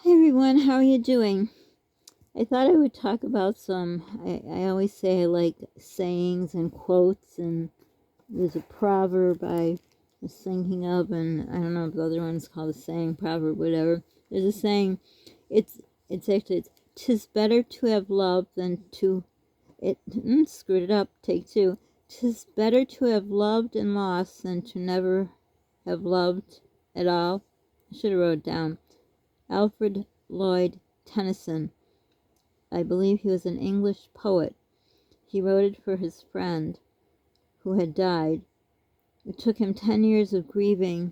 Hi everyone, how are you doing? I thought I would talk about I always say I like sayings and quotes, and there's a proverb I was thinking of, and I don't know if the other one's called a saying, proverb, whatever. There's a saying, it's 'tis better to have loved than to, screwed it up, take two. 'Tis better to have loved and lost than to never have loved at all. I should have wrote it down. Alfred Lloyd Tennyson. I believe he was an English poet. He wrote it for his friend who had died. It took him 10 years of grieving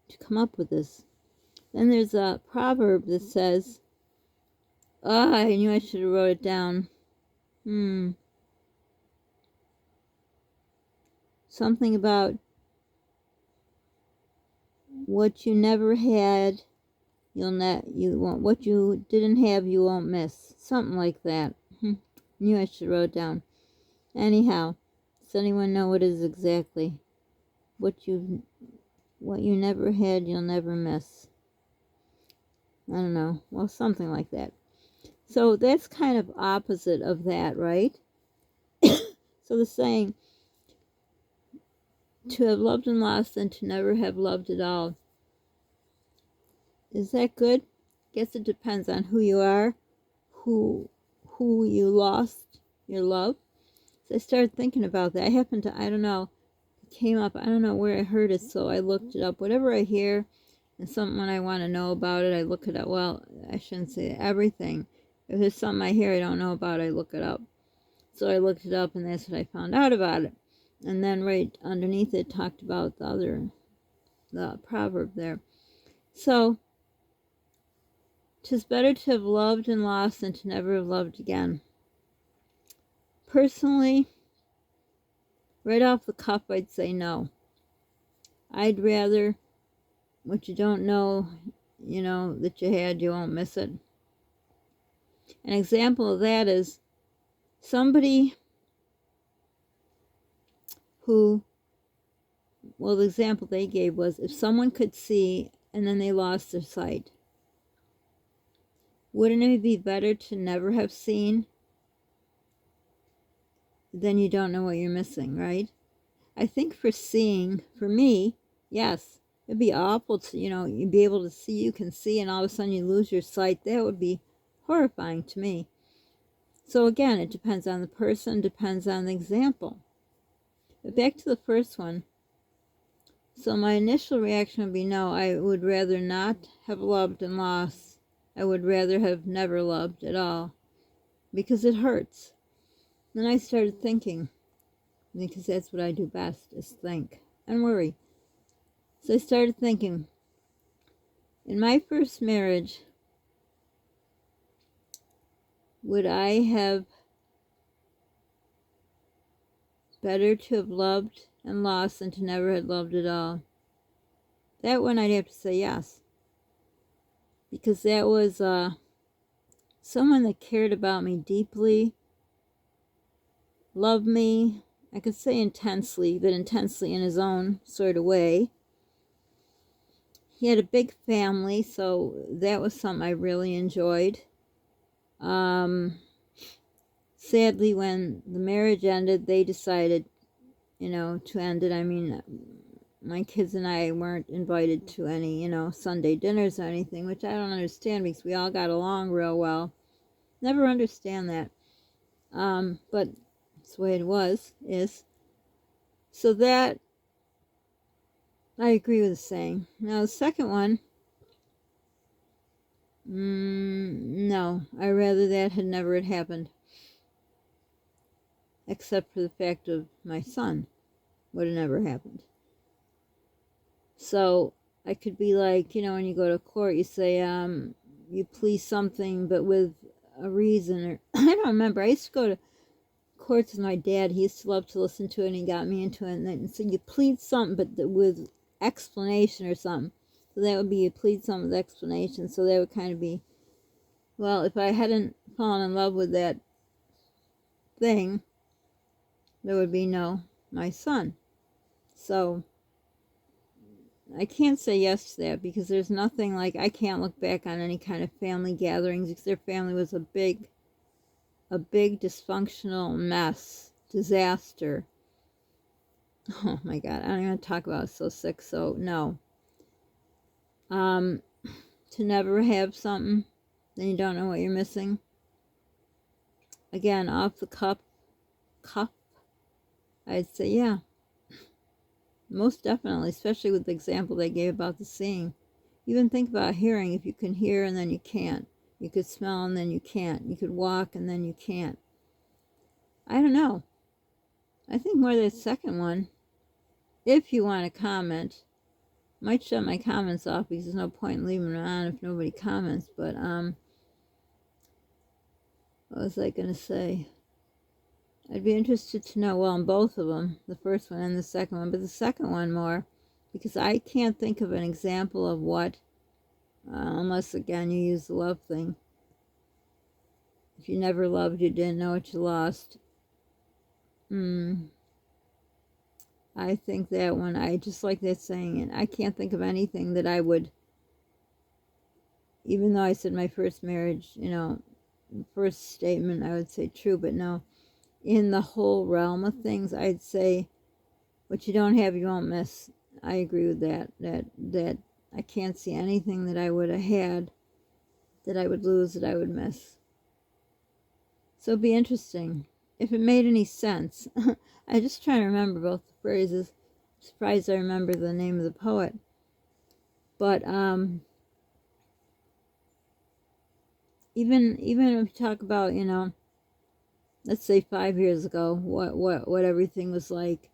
to come up with this. Then there's a proverb that says, I knew I should have wrote it down. Something about what you never had, you won't, what you didn't have, you won't miss. Something like that. Knew I should have wrote it down. Anyhow, does anyone know what it is exactly? What you never had, you'll never miss. I don't know. Well, something like that. So that's kind of opposite of that, right? So the saying, to have loved and lost and to never have loved at all. Is that good? Guess it depends on who you are, who you lost your love. So I started thinking about that. I don't know, it came up, I don't know where I heard it, so I looked it up. Whatever I hear and something when I want to know about it, I look it up. Well, I shouldn't say everything. If there's something I hear I don't know about, I look it up. So I looked it up, and that's what I found out about it. And then right underneath it talked about the proverb there. So, 'tis better to have loved and lost than to never have loved again. Personally, right off the cuff, I'd say no. I'd rather what you don't know, that you had, you won't miss it. An example of that is somebody who, well, the example they gave was if someone could see and then they lost their sight, wouldn't it be better to never have seen? Then you don't know what you're missing, right? I think for seeing, for me, yes, it'd be awful to, you'd be able to see, you can see, and all of a sudden you lose your sight. That would be horrifying to me. So again, it depends on the person, depends on the example. But back to the first one. So my initial reaction would be no, I would rather not have loved and lost. I would rather have never loved at all, because it hurts. Then I started thinking, because that's what I do best, is think and worry. So I started thinking, in my first marriage, would I have better to have loved and lost than to never have loved at all? That one I'd have to say yes, because that was someone that cared about me deeply, loved me, I could say intensely, but intensely in his own sort of way. He had a big family, so that was something I really enjoyed. Sadly, when the marriage ended, they decided, to end it. I mean, my kids and I weren't invited to any, Sunday dinners or anything, which I don't understand because we all got along real well. Never understand that. But it's the way it is. So that, I agree with the saying. Now, the second one, no, I rather that had never had happened. Except for the fact of my son would have never happened. So I could be like, when you go to court, you say, you please something, but with a reason. Or I don't remember. I used to go to courts with my dad. He used to love to listen to it, and he got me into it. And then so you plead something, but with explanation or something. So that would be you plead something with explanation. So that would kind of be, well, if I hadn't fallen in love with that thing, there would be no my son. So I can't say yes to that because there's nothing like, I can't look back on any kind of family gatherings because their family was a big dysfunctional mess, disaster. Oh my God, I don't even talk about it, so sick, so no. To never have something, then you don't know what you're missing. Again, off the cuff, I'd say yeah, most definitely, especially with the example they gave about the seeing. Even think about hearing. If you can hear and then you can't. You could smell and then you can't. You could walk and then you can't. I don't know. I think more the second one. If you want to comment, might shut my comments off because there's no point in leaving them on if nobody comments. But what was I gonna say? I'd be interested to know, well, in both of them, the first one and the second one, but the second one more, because I can't think of an example of what, unless again you use the love thing. If you never loved, you didn't know what you lost. I think that one, I just like that saying, and I can't think of anything that I would, even though I said my first marriage, you know, the first statement I would say true, but no, in the whole realm of things, I'd say what you don't have, you won't miss. I agree with that. That I can't see anything that I would have had that I would lose, that I would miss. So it'd be interesting if it made any sense. I just try to remember both the phrases. I'm surprised I remember the name of the poet. But even if you talk about, you know, let's say 5 years ago, what everything was like,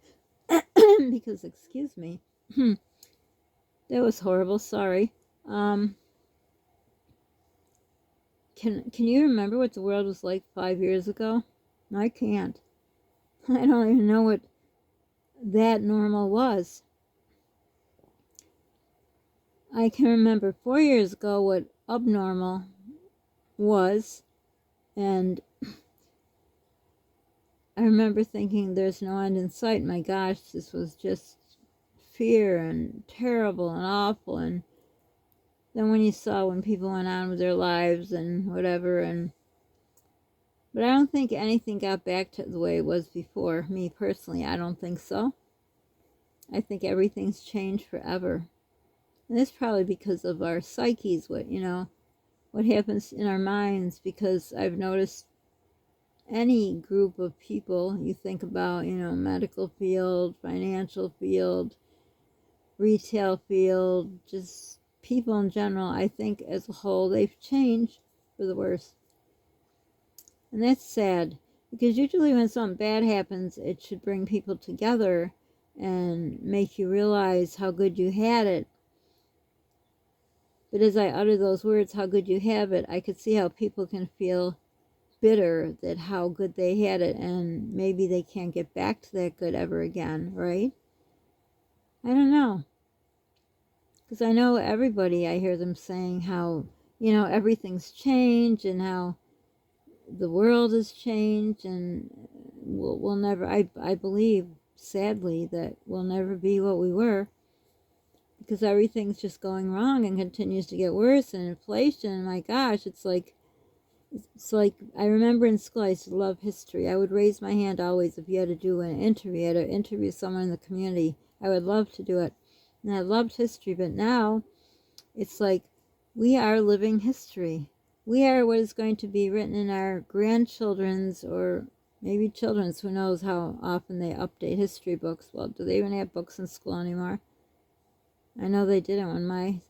because excuse me, that was horrible. Sorry. Can you remember what the world was like 5 years ago? I can't. I don't even know what that normal was. I can remember 4 years ago what abnormal was, and I remember thinking there's no end in sight. My gosh, this was just fear and terrible and awful. And then when you saw when people went on with their lives and whatever, but I don't think anything got back to the way it was before. Me personally, I don't think so. I think everything's changed forever. And it's probably because of our psyches, what happens in our minds, because I've noticed any group of people you think about, medical field, financial field, retail field, just people in general, I think as a whole, they've changed for the worse. And that's sad, because usually when something bad happens, it should bring people together and make you realize how good you had it. But as I utter those words, how good you have it, I could see how people can feel bitter that how good they had it, and maybe they can't get back to that good ever again, right? I don't know. Because I know everybody, I hear them saying how, everything's changed and how the world has changed, and we'll never, I believe, sadly, that we'll never be what we were, because everything's just going wrong and continues to get worse, and inflation, my gosh, it's like, I remember in school, I used to love history. I would raise my hand always if you had to do an interview, you had to interview someone in the community. I would love to do it. And I loved history, but now it's like we are living history. We are what is going to be written in our grandchildren's or maybe children's, who knows how often they update history books. Well, do they even have books in school anymore? I know they didn't when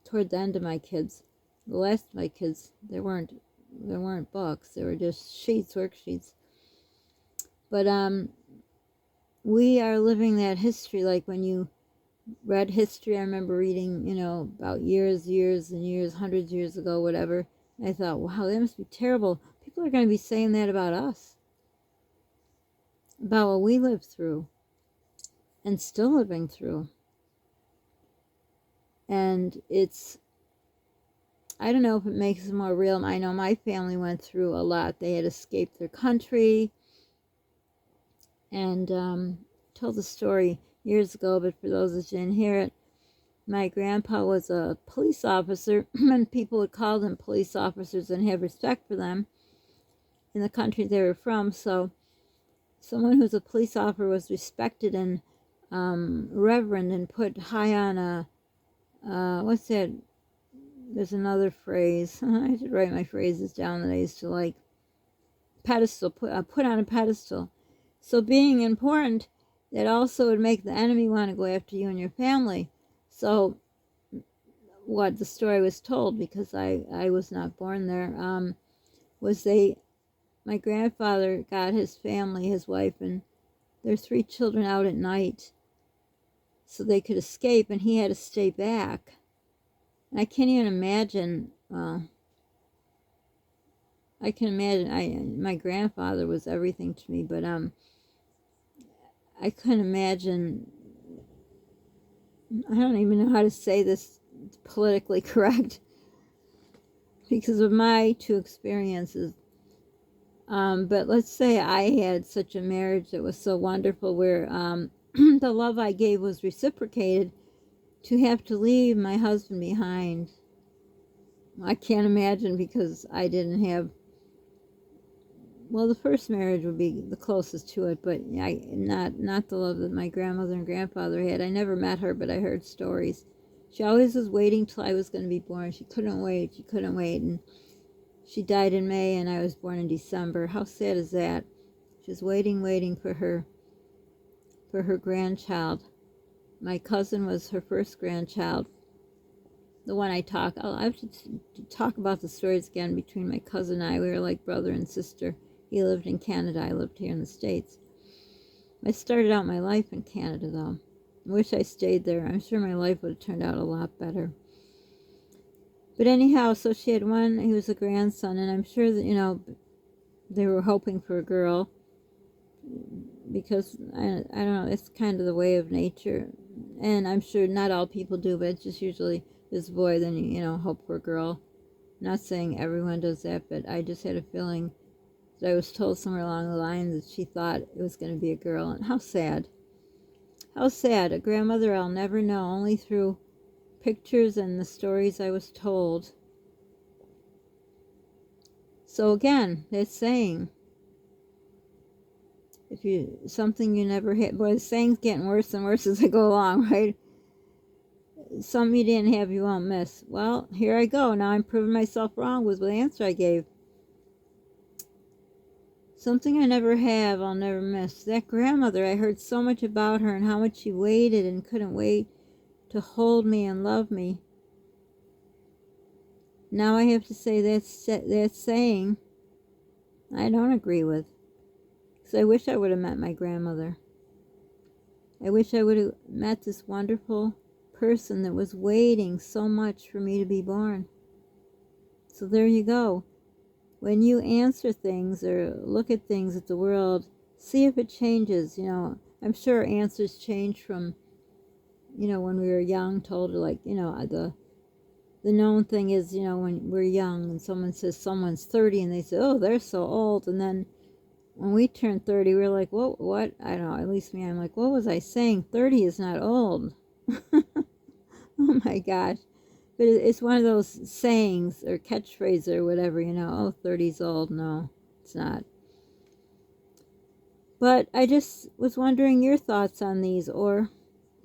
toward the end of my kids, the last of my kids, there weren't books. They were just worksheets. But we are living that history. Like when you read history, I remember reading, about years and years, hundreds of years ago, whatever. And I thought, wow, that must be terrible. People are going to be saying that about us, about what we lived through and still living through. And I don't know if it makes it more real. I know my family went through a lot. They had escaped their country, and told the story years ago, but for those that didn't hear it, My grandpa was a police officer, and people would call them police officers and have respect for them in the country they were from. So someone who's a police officer was respected and reverend and put high on a, what's that? There's another phrase. I should write my phrases down that I used to like. Pedestal, put on a pedestal. So being important, that also would make the enemy want to go after you and your family. So what the story was told, because I was not born there, was my grandfather got his family, his wife, and their 3 children out at night so they could escape, and he had to stay back. And I can't even imagine, I can imagine, my grandfather was everything to me, but I couldn't imagine, I don't even know how to say this politically correct because of my 2 experiences. But let's say I had such a marriage that was so wonderful where the love I gave was reciprocated, to have to leave my husband behind. I can't imagine, because I didn't have, well, the first marriage would be the closest to it, but not the love that my grandmother and grandfather had. I never met her, but I heard stories. She always was waiting till I was going to be born. She couldn't wait. And she died in May, and I was born in December. How sad is that? She was waiting for her grandchild. My cousin was her first grandchild. The one I'll have to talk about the stories again between my cousin and I. We were like brother and sister. He lived in Canada. I lived here in the States. I started out my life in Canada, though. I wish I stayed there. I'm sure my life would have turned out a lot better. But anyhow, so she had one, he was a grandson, and I'm sure that, they were hoping for a girl, because, I don't know, it's kind of the way of nature. And I'm sure not all people do, but it's just usually this boy, then hope for a girl. I'm not saying everyone does that, but I just had a feeling that I was told somewhere along the line that she thought it was going to be a girl. And how sad. How sad. A grandmother I'll never know, only through pictures and the stories I was told. So again, that saying, something you never had, boy, the saying's getting worse and worse as I go along, right? Something you didn't have, you won't miss. Well, here I go. Now I'm proving myself wrong with the answer I gave. Something I never have, I'll never miss. That grandmother, I heard so much about her and how much she waited and couldn't wait to hold me and love me. Now I have to say that saying I don't agree with. Because I wish I would have met my grandmother. I wish I would have met this wonderful person that was waiting so much for me to be born. So there you go. When you answer things or look at things at the world, see if it changes. I'm sure answers change from, when we were young, told like, the known thing is, when we're young and someone says someone's 30 and they say, oh, they're so old. And then when we turn 30, we're like, what? I don't know, at least me, I'm like, what was I saying? 30 is not old. Oh my gosh. But it's one of those sayings or catchphrases or whatever, oh, 30's old. No, it's not. But I just was wondering your thoughts on these, or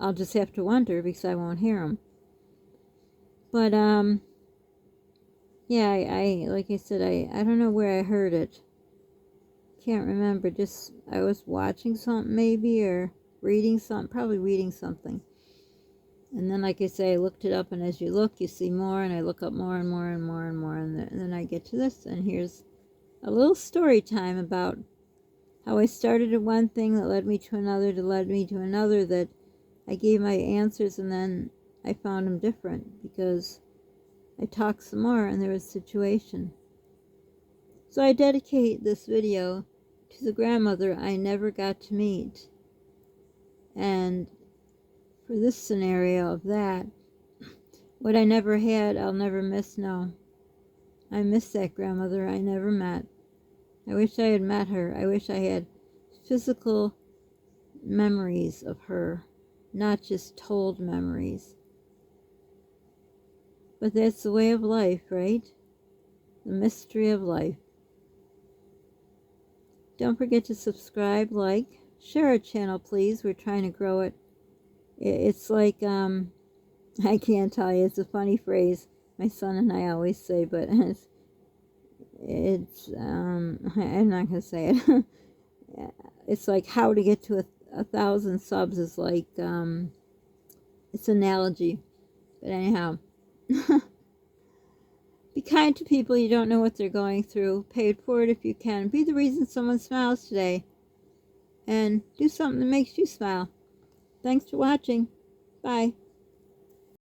I'll just have to wonder because I won't hear them. But, yeah, I like I said, I don't know where I heard it. Can't remember. Just, I was watching something maybe, or reading something, probably reading something. And then, like I say, I looked it up, and as you look, you see more, and I look up more and more and more and more, and then I get to this, and here's a little story time about how I started at one thing that led me to another, that I gave my answers, and then I found them different, because I talked some more, and there was a situation. So I dedicate this video to the grandmother I never got to meet, and for this scenario of that, what I never had, I'll never miss. No, I miss that grandmother I never met. I wish I had met her. I wish I had physical memories of her, not just told memories. But that's the way of life, right? The mystery of life. Don't forget to subscribe, like, share our channel, please. We're trying to grow it. It's like, I can't tell you. It's a funny phrase my son and I always say, but I'm not going to say it. It's like how to get to 1,000 subs is like, it's an analogy. But anyhow, be kind to people. You don't know what they're going through. Pay it forward if you can. Be the reason someone smiles today. And do something that makes you smile. Thanks for watching. Bye.